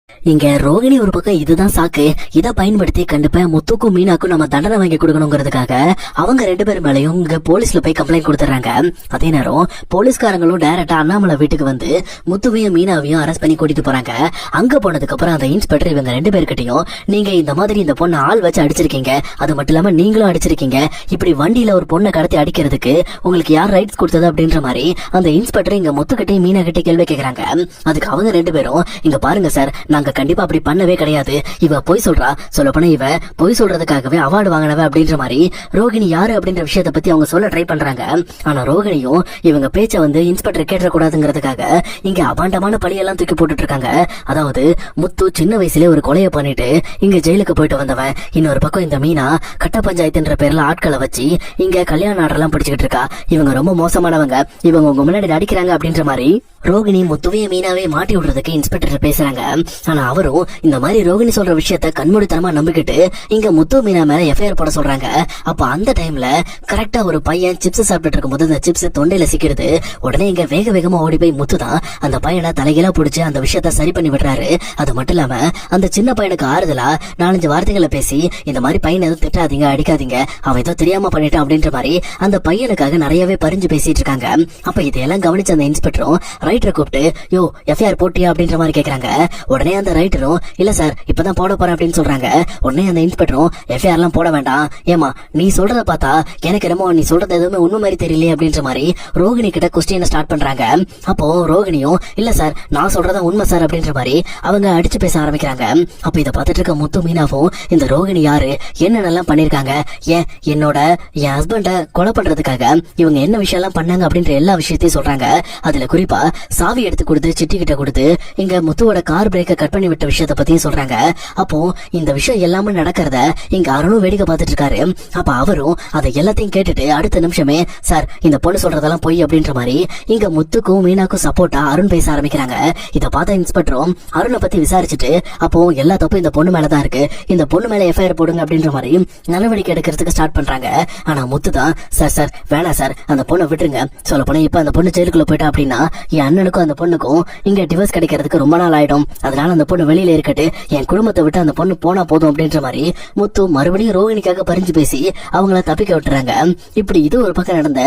இங்க ரோகிணி ஒரு பக்கம் இதுதான் சாக்கு, இதை பயன்படுத்தி கண்டிப்பா முத்துக்கும் மீனாக்கும் நம்ம தண்டனை வாங்கி கொடுக்கணுங்கிறதுக்காக அவங்க 2 பேர் மேலையும் இங்க போலீஸ்ல போய் கம்ப்ளைண்ட் கொடுத்துறாங்க. அதே நேரம் போலீஸ்காரங்களும் டைரக்டா அண்ணாமலை வீட்டுக்கு வந்து முத்துவையும் மீனாவையும் அரெஸ்ட் பண்ணி கூட்டிட்டு போறாங்க. அங்க போனதுக்கு அப்புறம் அந்த இன்ஸ்பெக்டர் இவங்க 2 பேர்கிட்டையும் நீங்க இந்த மாதிரி இந்த பொண்ணை ஆள் வச்சு அடிச்சிருக்கீங்க, அது மட்டும் இல்லாம நீங்களும் அடிச்சிருக்கீங்க, இப்படி வண்டியில ஒரு பொண்ணை கடத்தி அடிக்கிறதுக்கு உங்களுக்கு யார் ரைட்ஸ் கொடுத்தது அப்படின்ற மாதிரி அந்த இன்ஸ்பெக்டர் இங்க முத்துக்கிட்டே மீனா கிட்டே கேள்வி கேட்கறாங்க. அதுக்கு அவங்க 2 பேரும் இங்க பாருங்க சார், நாங்க கண்டிப்பா அப்படி பண்ணவே கிடையாது, இவ பொய் சொல்றா, சொல்ல போனா இவ பொய் சொல்றதுக்காகவே அவார்டு வாங்கினவ அப்படின்ற மாதிரி ரோகிணி யாரு அப்படின்ற விஷயத்தை பத்தி அவங்க சொல்ல ட்ரை பண்றாங்க. ஆனா ரோகிணியும் இவங்க பேச்ச வந்து இன்ஸ்பெக்டர் கேட்ட கூடாதுங்கிறதுக்காக இங்க அபாண்டமான பழியெல்லாம் தூக்கி போட்டுட்டு இருக்காங்க. அதாவது முத்து சின்ன வயசுல ஒரு கொலையை பண்ணிட்டு இங்க ஜெயிலுக்கு போயிட்டு வந்தவன், இன்னொரு பக்கம் இந்த மீனா கட்ட பஞ்சாயத்துன்ற பேர்ல ஆட்களை வச்சு இங்க கல்யாண ஆர்டர்லாம் பிடிச்சிக்கிட்டு இருக்கா, இவங்க ரொம்ப மோசமானவங்க, இவங்க உங்க முன்னாடி அடிக்கிறாங்க அப்படின்ற மாதிரி ரோகிணி முத்துவையும் மீனாவே மாட்டி விடுறதுக்கு இன்ஸ்பெக்டர் பேசுறாங்க. ஆனா அவரும் இந்த மாதிரி ரோகிணி சொல்ற விஷயத்த கண்மூடித்தனமா நம்பிக்கிட்டு இங்க முத்து மீனா மேல எஃப்ஐஆர் போட சொல்றாங்க. அப்ப அந்த டைம்ல கரெக்டா ஒரு பையன் சிப்ஸ் சாப்பிட்டு இருக்கும் போது அந்த சிப்ஸ் தொண்டையில சிக்கிறது. உடனே இங்க வேக வேகமா ஓடி போய் முத்து தான் அந்த பையனை தலைகீழா பிடிச்சு அந்த விஷயத்த சரி பண்ணி விடுறாரு. அது மட்டும் இல்லாம அந்த சின்ன பையனுக்கு ஆறுதலா 4-5 வார்த்தைகளை பேசி இந்த மாதிரி பையனை எதுவும் திட்டாதீங்க, அடிக்காதீங்க, அவன் ஏதோ தெரியாம பண்ணிட்டான் அப்படின்ற மாதிரி அந்த பையனுக்காக நிறையவே பறிஞ்சு பேசிட்டு இருக்காங்க. அப்ப இதையெல்லாம் கவனிச்ச அந்த இன்ஸ்பெக்டரும் ரைட்டரை கூப்பிட்டு யோ எஃப்ஐஆர் போட்டியா அப்படின்ற மாதிரி கேக்குறாங்க. உடனே அந்த ரைட்டரும் இல்ல சார் இப்பதான் போட போறேன் அப்படின்னு சொல்றாங்க. உடனே அந்த இன்ஸ்பெக்டரும் எஃப்ஐஆர் எல்லாம் போட வேண்டாம், ஏமா நீ சொல்றத பார்த்தா எனக்கு என்னமோ நீ சொல்றது எதுவுமே உண்மை மாதிரி தெரியலையே அப்படின்ற மாதிரி ரோகிணி கிட்ட கொஸ்டின் ஸ்டார்ட் பண்றாங்க. அப்போ ரோகிணியும் இல்ல சார் நான் சொல்றதா உண்மை சார் அப்படின்ற மாதிரி அவங்க அடிச்சு பேச ஆரம்பிக்கிறாங்க. அப்ப இதை பார்த்துட்டு இருக்க முத்து மீனாவும் இந்த ரோகிணி யாரு, என்னென்னலாம் பண்ணிருக்காங்க, ஏன் என் ஹஸ்பண்ட கொலை பண்றதுக்காக இவங்க என்ன விஷயம் எல்லாம் பண்ணாங்க அப்படின்ற எல்லா விஷயத்தையும் சொல்றாங்க. அதுல குறிப்பா சாவி எடுத்து கொடுத்து சிட்டி கிட்ட கொடுத்து இங்க முத்துவோட கார் பிரேக்க கட் பண்ணி விட்ட விஷயத்த பத்தியும் சொல்றாங்க. அப்போ இந்த விஷயம் எல்லாமே நடக்கிறத இங்க அருணும் வேடிக்கை பார்த்துட்டு இருக்காரு. அப்ப அவரும் அதை எல்லாத்தையும் கேட்டுட்டு அடுத்த நிமிஷமே சார் இந்த பொண்ணு சொல்றதெல்லாம் பொய் அப்படின்ற மாதிரி இங்க முத்துக்கும் மீனாக்கும் சப்போர்ட்டா அருண் பேச ஆரம்பிக்கிறாங்க. இதை பார்த்த இன்ஸ்பெக்டரும் அருணை பத்தி விசாரிச்சுட்டு அப்போ எல்லா தப்பும் இந்த பொண்ணு மேலதான் இருக்கு, இந்த பொண்ணு மேல எஃப்ஐஆர் போடுங்க அப்படின்ற மாதிரி நடவடிக்கை எடுக்கிறதுக்கு ஸ்டார்ட் பண்றாங்க. ஆனா முத்து தான் சார் வேணாம் சார் அந்த பொண்ணை விட்டுருங்க, சொல்ல போனா இப்ப அந்த பொண்ணு ஜெயிலுக்குள்ள போயிட்டா அப்படின்னா என் அண்ணனுக்கும் அந்த பொண்ணுக்கும் இங்க டிவோர்ஸ் கிடைக்கிறதுக்கு ரொம்ப நாள் ஆயிடும், அதனால அந்த பொண்ணு வெளியில இருக்கட்டு, என் குடும்பத்தை விட்டு அந்த பொண்ணு போனா போதும் அப்படின்ற மாதிரி முத்து மறுபடியும் ரோகிணிக்காக பறிஞ்சு பேசி அவங்கள தப்பிக்க விட்டுறாங்க. இப்படி இது ஒரு பக்கம் நடந்த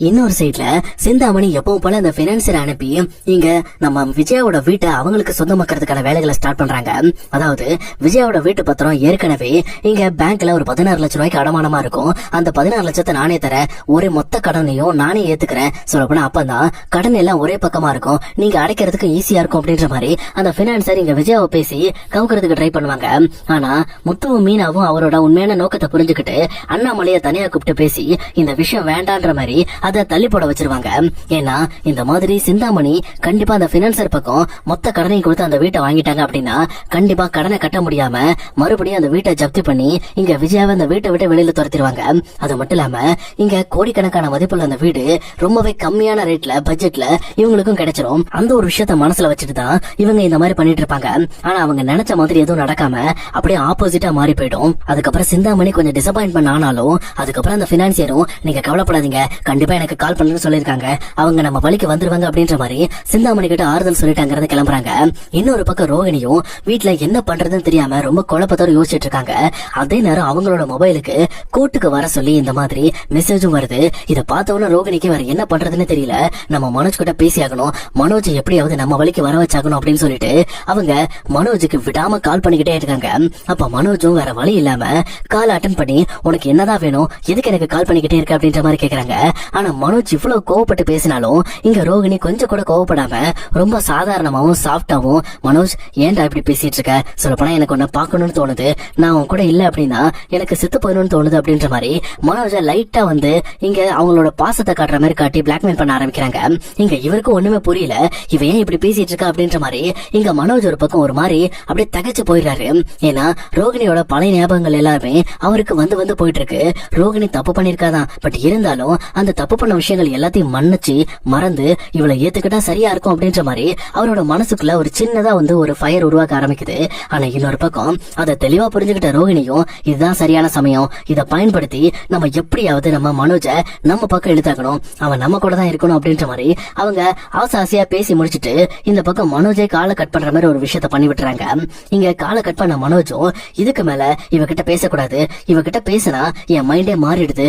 இன்னொரு சைட்ல சிந்தாமணி எப்பவும் போல அந்த பினான்சியர் அனுப்பி இங்க நம்ம விஜயாவோட வீட்டை அவங்களுக்கு சொந்தமாக்கிறதுக்கான வேலைகளை ஸ்டார்ட் பண்றாங்க. அதாவது விஜயாவோட வீட்டு பத்திரம் ஏற்கனவே இங்க பேங்க்ல ஒரு 16 லட்சம் ரூபாய்க்கு அடமானமா இருக்கும். அந்த 16 லட்சத்தை நானே தரேன், ஒரே மொத்த கடனையும் நானே ஏத்துக்கிறேன், சொல்லப்போனா அப்பதான் கடன் எல்லாம் ஒரே பக்கமா இருக்கும், நீங்க அடைக்கிறதுக்கு ஈஸியா இருக்கும் அப்படின்ற மாதிரி அந்த பினான்சியர் இங்க விஜயாவை பேசி கவுக்கிறதுக்கு ட்ரை பண்ணுவாங்க. ஆனா முத்துவும் மீனாவும் அவரோட உண்மையான நோக்கத்தை புரிஞ்சுக்கிட்டு அண்ணாமலையை தனியா கூப்பிட்டு பேசி இந்த விஷயம் வேண்டான்ற மாதிரி அதை தள்ளி போட வச்சிருவாங்க. ஏன்னா இந்த மாதிரி சிந்தாமணி கண்டிப்பா அந்த பினான்சர் பக்கம் மொத்த கடனையும் கொடுத்து அந்த வீட்டை வாங்கிட்டாங்க அப்படின்னா கண்டிப்பா கடனை கட்ட முடியாம மறுபடியும் அந்த வீட்டை ஜப்தி பண்ணி இங்க விஜயாவை அந்த வீட்டை விட்டு வெளியில துரத்திடுவாங்க. அது மட்டும் இல்லாம இங்க கோடிக்கணக்கான மதிப்புள்ள அந்த வீடு ரொம்பவே கம்மியான ரேட்ல பட்ஜெட்ல இவங்களுக்கும் கிடைச்சிரும். அந்த ஒரு விஷயத்த மனசுல வச்சுட்டு தான் இவங்க இந்த மாதிரி பண்ணிட்டு இருப்பாங்க. ஆனா அவங்க நினைச்ச மாதிரி எதுவும் நடக்காம அப்படியே ஆப்போசிட்டா மாறி போயிடும். அதுக்கப்புறம் சிந்தாமணி கொஞ்சம் டிசப்பாயின்மெண்ட் ஆனாலும் அதுக்கப்புறம் அந்த பினான்சியரும் நீங்க கவலைப்படாதீங்க, கண்டிப்பா எனக்கு கால் பண்ணுன்னு சொல்லிருக்காங்க, அவங்க நம்ம வழிக்கு வந்துருவாங்க அப்படின்ற மாதிரி சிந்தாமணி கிட்ட ஆறுதல் சொல்லிட்டாங்க கிளம்புறாங்க. இன்னொரு பக்கம் ரோகிணியும் வீட்டுல என்ன பண்றதுன்னு தெரியாம ரொம்ப குழப்பத்தோட யோசிச்சுட்டு இருக்காங்க. அதே நேரம் அவங்களோட மொபைலுக்கு கோர்ட்டுக்கு வர சொல்லி இந்த மாதிரி மெசேஜும் வருது. இதை பார்த்தவொன்னு ரோகிணிக்கு வேற என்ன பண்றதுன்னு தெரியல, நம்ம மனோஜ் கிட்ட பேசி ஆகணும், மனோஜ் எப்படியாவது நம்ம வழிக்கு வர வச்சாகணும் அப்படின்னு சொல்லிட்டு அவங்க மனோஜுக்கு விடாம கால் பண்ணிக்கிட்டே இருக்காங்க. அப்ப மனோஜும் வேற வழி இல்லாம கால் அட்டன் பண்ணி உனக்கு என்னதான் வேணும், எதுக்கு எனக்கு கால் பண்ணிக்கிட்டே இருக்க அப்படின்ற மாதிரி கேக்குறாங்க. ஆனா மனோஜ் இவ்வளவு கோவப்பட்டு பேசினாலும் இங்க ரோகிணி கொஞ்சம் கூட கோவப்படாம ரொம்ப சாதாரணமாவும் சாஃப்டாவும் மனோஜ் ஏன்டா இப்படி பேசிட்டு இருக்க, சொல்லப்போனா எனக்கு உன்னை பாக்கணும்னு தோணுது, நான் உன் கூட இல்ல அப்படின்னா எனக்கு செத்து போயிடணும்னு தோணுது அப்படின்ற மாதிரி மனோஜ லைட்டா வந்து இங்க அவங்களோட பாசத்தை காட்டுற மாதிரி காட்டி பிளாக்மெயில் பண்ண ஆரம்பிக்கிறாங்க. இங்க இவருக்கும் ஒண்ணுமே புரியல, இவ ஏன் இப்படி பேசிட்டு இருக்கா அப்படின்ற மாதிரி இங்க மனோஜ் ஒரு பக்கம் ஒரு மாதிரி அப்படியே தகச்சு போயிடுறாரு. ஏன்னா ரோகிணியோட பழைய ஞாபகங்கள் எல்லாருமே அவருக்கு வந்து வந்து போயிட்டு இருக்கு. ரோகிணி தப்பு பண்ணிருக்காதான், பட் இருந்தாலும் அந்த தப்பு தப்பு பண்ண விஷயங்கள் எல்லாத்தையும் மன்னிச்சு மறந்து இவளை ஏத்துக்கிட்டா சரியா இருக்கும் அப்படின்ற மாதிரி அவரோட மனசுக்குள்ள ஒரு சின்னதா ஒரு ஃபயர் உருவாக்க ஆரம்பிக்குது. ஆனா இன்னொரு பக்கம் அதை தெளிவா புரிஞ்சுக்கிட்ட ரோகிணியும் இதுதான் சரியான சமயம், இதை பயன்படுத்தி நம்ம எப்படியாவது நம்ம மனோஜ நம்ம பக்கம் இழுத்தாக்கணும், அவன் நம்ம கூட தான் இருக்கணும் அப்படின்ற மாதிரி அவங்க ஆசையா பேசி முடிச்சுட்டு இந்த பக்கம் மனோஜை காலை கட் பண்ற மாதிரி ஒரு விஷயத்த பண்ணி விட்டுறாங்க. இங்க காலை கட் பண்ண மனோஜும் இதுக்கு மேல இவகிட்ட பேசக்கூடாது, இவகிட்ட பேசினா என் மைண்டே மாறிடுது,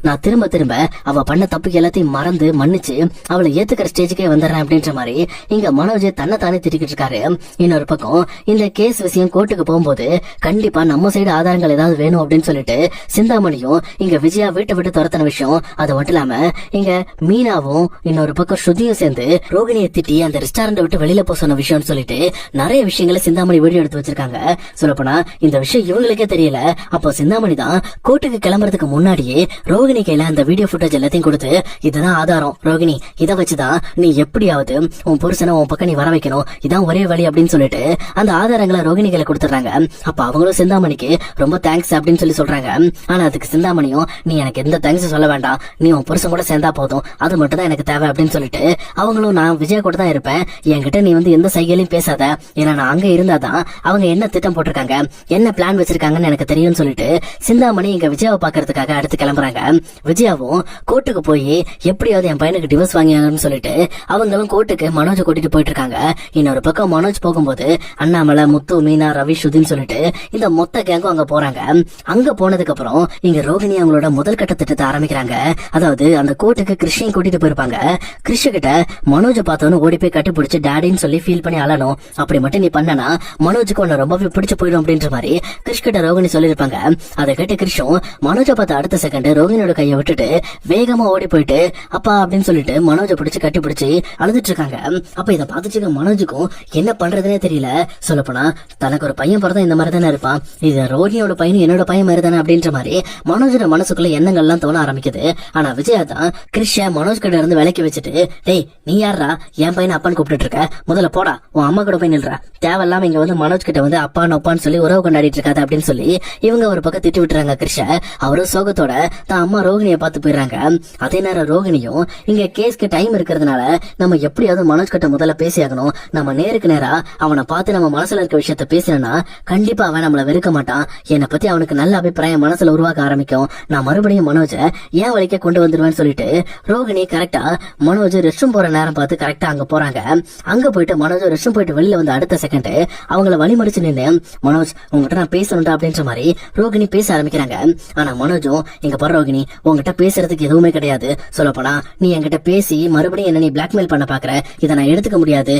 நான் திரும்ப திரும்ப அவ பண்ண தப்புக்கு எல்லாத்தையும் மறந்து மன்னிச்சு அவளை ஏத்துக்கிற ஸ்டேஜுக்கே வந்துடுறேன் அப்படின்ற மாதிரி இங்க மனோஜ் தன்னை தானே திட்டிக்கிட்டு இருக்காரு. இன்னொரு பக்கம் இந்த கேஸ் விஷயம் கோர்ட்டுக்கு போகும்போது கண்டிப்பா நம்ம சைடு ஆதாரங்கள் ஏதாவது வேணும் அப்படின்னு சொல்லிட்டு சிந்தாமணியும் இங்க விஜயா வீட்டை விட்டு துரத்தின விஷயம், அது மட்டும் இல்லாம இங்க மீனாவும் இன்னொரு பக்கம் ஸ்ருதியும் சேர்ந்து ரோகிணியை திட்டி அந்த ரெஸ்டாரண்ட் விட்டு வெளியில போக சொன்ன விஷயம்னு சொல்லிட்டு நிறைய விஷயங்களை சிந்தாமணி வீடியோ எடுத்து வச்சிருக்காங்க. சொல்லப்போனா இந்த விஷயம் இவங்களுக்கே தெரியல. அப்போ சிந்தாமணி தான் கோர்ட்டுக்கு கிளம்புறதுக்கு முன்னாடியே ரோகிணி கையில அந்த வீடியோ ஃபுட்டேஜ் எல்லாத்தையும் கொடுத்து இதுதான் ஆதாரம் ரோகிணி, இதை வச்சுதான் நீ எப்படியாவது உன் புருஷனை உன் பக்கம் நீ வர வைக்கணும், இதான் ஒரே வழி அப்படின்னு சொல்லிட்டு அந்த ஆதாரங்களை ரோகிணி கையில கொடுத்துறாங்க. அப்ப அவங்களும் சிந்தாமணிக்கு ரொம்ப தேங்க்ஸ் அப்படின்னு சொல்லி சொல்றாங்க. ஆனா அதுக்கு சிந்தாமணியும் நீ எனக்கு எந்த தேங்க்ஸ் சொல்ல வேண்டாம், நீ உன் புருஷன் கூட சேர்ந்தா போதும், அது மட்டும் தான் எனக்கு தேவை அப்படின்னு சொல்லிட்டு அவங்களும் நான் விஜயா கூட தான் இருப்பேன், என்கிட்ட நீ எந்த சைகையிலையும் பேசாத, ஏன்னா நான் அங்க இருந்தாதான் அவங்க என்ன திட்டம் போட்டிருக்காங்க என்ன பிளான் வச்சிருக்காங்கன்னு எனக்கு தெரியும்னு சொல்லிட்டு சிந்தாமணி இங்க விஜயாவை பாக்குறதுக்காக அடுத்து கிளம்புறாங்க. விஜயாவும் கோர்ட்டுக்கு போய் எப்படியாவது என் பையனுக்கு டிவோர்ஸ் வாங்கியாங்கன்னு சொல்லிட்டு அவங்களும் கோர்ட்டுக்கு மனோஜ் கூட்டிட்டு போயிட்டு இருக்காங்க. இன்னொரு பக்கம் மனோஜ் போகும்போது அண்ணாமலை, முத்து, மீனா, ரவி, ஸ்ருதின்னு சொல்லிட்டு இந்த மொத்த கேங்கும் அங்க போறாங்க. அங்க போனதுக்கு அப்புறம் இங்க ரோகிணி அவங்களோட முதல் கட்ட திட்டத்தை ஆரம்பிக்கிறாங்க. அதாவது அந்த கோர்ட்டுக்கு கிருஷ்ணையும் கூட்டிட்டு போயிருப்பாங்க. கிருஷ்ண கிட்ட மனோஜை பார்த்தவனு ஓடி போய் கட்டி பிடிச்சி டாடின்னு சொல்லி ஃபீல் பண்ணி அழணும், அப்படி மட்டும் நீ பண்ணனா மனோஜுக்கு உன்னை ரொம்பவே பிடிச்சு போயிடும் அப்படின்ற மாதிரி கிருஷ் கிட்ட ரோகிணி சொல்லிருப்பாங்க. அதை கேட்டு கிருஷ்ணும் மனோஜை பார்த்த அடுத்த செகண்ட் ரோகிணியோட கையை விட்டுட்டு வேகமா ஓடி போயிட்டு அப்பா அப்படின்னு சொல்லிட்டு மனோஜை பிடிச்சு கட்டி பிடிச்சி அழுதுட்டு இருக்காங்க. அப்ப இதை பார்த்துட்டு மனோஜுக்கும் என்ன பண்றதுனே தெரியல. சொல்லப்போனா தனக்கு ஒரு பையன் பிறந்தா இந்த மாதிரி தானே இருப்பான், இது ரோகிணியோட பையன் என்னோட பையன் மாதிரி தானே அப்படின்ற மாதிரி மனோஜோட மனசுக்குள்ள எண்ணங்கள்லாம் தோண ஆரம்பிக்குது. ஆனா விஜயா தான் கிருஷ்ண மனோஜ் கிட்ட இருந்து விலக்கி வச்சுட்டு டேய் நீ யாரா என் பையனை அப்பான்னு கூப்பிட்டு இருக்க, முதல்ல போடா உன் அம்மா கூட போய் நில்றா, தேவையில்லாம இங்க மனோஜ் கிட்ட அப்பான்னு அப்பான்னு சொல்லி உறவு கொண்டாடிட்டு இருக்காது அப்படின்னு சொல்லி இவங்க ஒரு பக்கம் திட்டி விட்டுறாங்க. கிருஷ்ண அவரும் சோகத்தோட தான் அம்மா ரோகிணியை பார்த்து போயிடுறாங்க. அதே நேரம் ரோகிணியும் இங்க கேஸ்க்கு டைம் இருக்கிறதுனால நம்ம எப்படியாவது மனோஜ் கிட்ட முதல்ல பேசியாகணும், நம்ம நேருக்கு நேரா அவனை பார்த்து நம்ம மனசுல இருக்க விஷயத்த பேசினா கண்டிப்பா அவன் நம்மள வெறுக்க மாட்டான், என்னை பத்தி அவனுக்கு நல்ல அபிப்பிராயம் மனசுல உருவாக்க ஆரம்பிக்கும், நான் மறுபடியும் மனோஜ ஏன் வழிக்க கொண்டு வந்துருவேன்னு சொல்லிட்டு ரோகிணி கரெக்டா மனோஜ் ரெஸ்ட் ரூம் போற நேரம் பார்த்து கரெக்டா அங்க போறாங்க. அங்க போயிட்டு மனோஜ் ரெஸ்ட் ரூம் போயிட்டு வெளியில வந்து அடுத்த செகண்ட் அவங்கள வழிமறிச்சு நின்று மனோஜ் உங்ககிட்ட நான் பேசணும்டா அப்படின்ற மாதிரி ரோகிணி பேச ஆரம்பிக்கிறாங்க. ஆனா மனோஜும் இங்க போற ரோகிணி உங்ககிட்ட பேசுறதுக்கு எதுவுமே கிடையாது, சொல்லப்போனா நீ என்கிட்ட பேசி மறுபடியும் என்ன நீ பிளாக்மெயில் பண்ண பாக்குற, இதை நான் எடுத்துக்க முடியாது,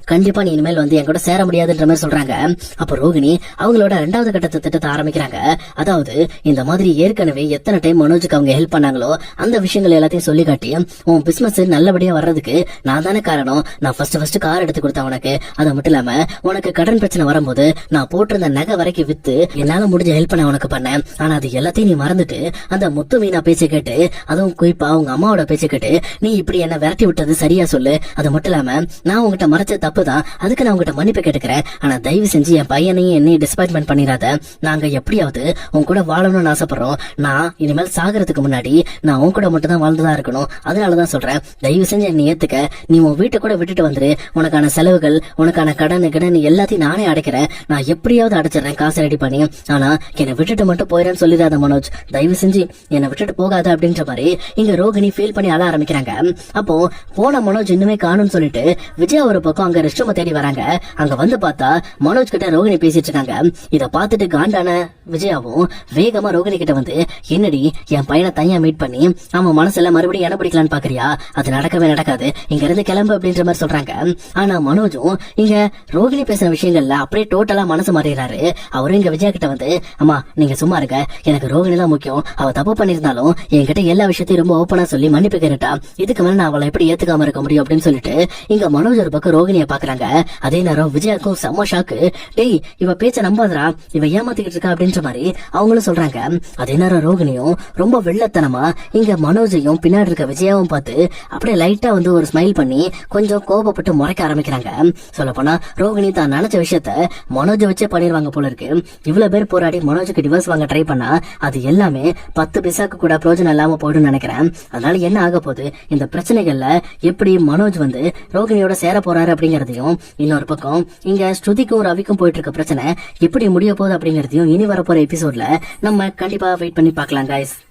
கண்டிப்பா நீ இனிமேல் என் கூட சேர முடியாதுன்ற மாதிரி சொல்றாங்க. அப்ப ரோகிணி அவங்களோட ரெண்டாவது கட்டத்தை திட்டத்தை ஆரம்பிக்கிறாங்க. அதாவது இந்த மாதிரி ஏற்கனவே எத்தனை டைம் மனோஜுக்கு அவங்க ஹெல்ப் பண்ணாங்களோ அந்த விஷயங்கள் எல்லாத்தையும் சொல்லி காட்டி உன் பிசினஸ் நல்லபடியா வர்றதுக்கு நான் தானே காரணம், நான் ஃபர்ஸ்ட் கார் எடுத்து கொடுத்தேன் உனக்கு, அது மட்டும் இல்லாம உனக்கு கடன் பிரச்சனை வரும்போது நான் போட்டிருந்த நகை வரைக்கும் வித்து என்னால முடிஞ்ச ஹெல்ப் பண்ண உனக்கு பண்ணேன். ஆனா அது எல்லாத்தையும் நீ மறந்துட்டு அந்த முத்து மீனா பேச்சை கேட்டு அதுவும் குறிப்பா அவங்க அம்மாவோட பேச்சை கேட்டு நீ இப்படி என்ன விரட்டி விட்டது சரியா சொல்லு, அது மட்டும் இல்லாம நான் உங்ககிட்ட மறைச்ச தப்பு தான், அதுக்கு நான் உங்ககிட்ட மன்னிப்பு கேட்டுக்கிறேன், ஆனா தயவு செஞ்சு என் பையனையும் என்னையும் டிஸ்பாயின்மெண்ட் பண்ணிடாத, நாங்க எப்படியாவது உன் கூட வாழணும்னு ஆசைப்படுறோம், நான் இனிமேல் சாகிறதுக்கு முன்னாடி நான் உன் கூட மட்டும் தான் வாழ்ந்துதான் இருக்கணும், அதனாலதான் சொல்றேன் தயவு செஞ்சு என்னை ஏத்துக்க, நீ உன் வீட்டை கூட விட்டுட்டு வந்துரு, உனக்கான செலவுகள் உனக்கான கடன் எல்லாத்தையும் நானே அடைக்கிறேன், நான் எப்படியாவது அடைச்சிடறேன் காசு ரெடி பண்ணி, ஆனா என்னை விட்டுட்டு மட்டும் போயிடன்னு சொல்லிடாத மனோஜ், தயவு செஞ்சு என்னை விட்டுட்டு போகாத அப்படின்ற மாதிரி இங்க ரோகிணி ஃபீல் பண்ணி அழ ஆரம்பிக்கிறாங்க. அப்போ போன மனோஜ் இன்னுமே காணும்னு சொல்லிட்டு விஜயா ஒரு பக்கம் அங்க ரெஸ்ட் ரூம் தேடி வராங்க. அங்க வந்து பார்த்தா மனோஜ் கிட்ட ரோகிணி பேசிட்டு இருக்காங்க. இத பார்த்துட்டு காண்டான விஜயாவும் வேகமா ரோகிணி கிட்ட வந்து என்னடி என் பையனை தனியா மீட் பண்ணி அவன் மனசுல மறுபடியும் இடம் பிடிக்கலான்னு பாக்குறியா, அது நடக்கவே நடக்காது, இங்க இருந்து கிளம்பு அப்படின்ற மாதிரி சொல்றாங்க. ஆனா மனோஜும் இங்க ரோகிணி பேசுற விஷயங்கள்ல அப்படியே டோட்டலா மனசு மாறிடுறாரு. அவரும் இங்க விஜயா கிட்ட வந்து அம்மா நீங்க சும்மா இருக்க, எனக்கு ரோகிணி தான் முக்கியம், அவ தப்பு பண்ணிருந்தாலும் என்கிட்ட எல்லா விஷயத்தையும் ரொம்ப ஓப்பனா சொல்லி மன்னிப்பு கேட்டா, இதுக்கு மேல நான் அவளை எப்படி ஏத்துக்காம இருக்க முடியும் அப்படின்னு சொல்லிட்டு இங்க மனோஜ் ஒரு பக்கம் ரோகிணியை பாக்குறாங்க. அதே நேரம் விஜயாக்கும் செம்ம ஷாக்கு. டேய் இவ பேச்ச நம்பாதரா, இவ ஏமாத்திக்கிட்டு இருக்கா அப்படின்ற மாதிரி அவங்களும் சொல்றாங்க. அதே நேரம் ரோகிணியும் ரொம்ப வெள்ளத்தனமா இங்க மனோஜையும் பின்னாடி இருக்க விஜயாவும் பார்த்து அப்படியே லைட்டா வந்து ஒரு ஸ்மைல் பண்ணி கொஞ்சம் கோபப்பட்டு முறைக்க ஆரம்பிக்கிறாங்க. சொல்ல போனா ரோகிணி தான் நினைச்ச விஷயத்த மனோஜை வச்சே பண்ணிடுவாங்க போல இருக்கு. இவ்வளவு பேர் போராடி மனோஜுக்கு டிவோர்ஸ் வாங்க ட்ரை பண்ணா அது எல்லாமே 10 பைசாக்கு கூட பிரயோஜனம் இல்லாம போயிடும் நினைக்கிறேன். அதனால என்ன ஆக போகுது, இந்த பிரச்சனைகள்ல எப்படி மனோஜ் வந்து ரோகிணியோட சேர போறாரு அப்படிங்கறதையும், இன்னொரு பக்கம் இங்க ஸ்ருதிக்கும் ரவிக்கும் போயிட்டு இருக்க பிரச்சனை எப்படி முடிய போகுது அப்படிங்கறதையும் இனி வரப்போற எபிசோட்ல நம்ம கண்டிப்பா வெயிட் பண்ணி பார்க்கலாம் guys.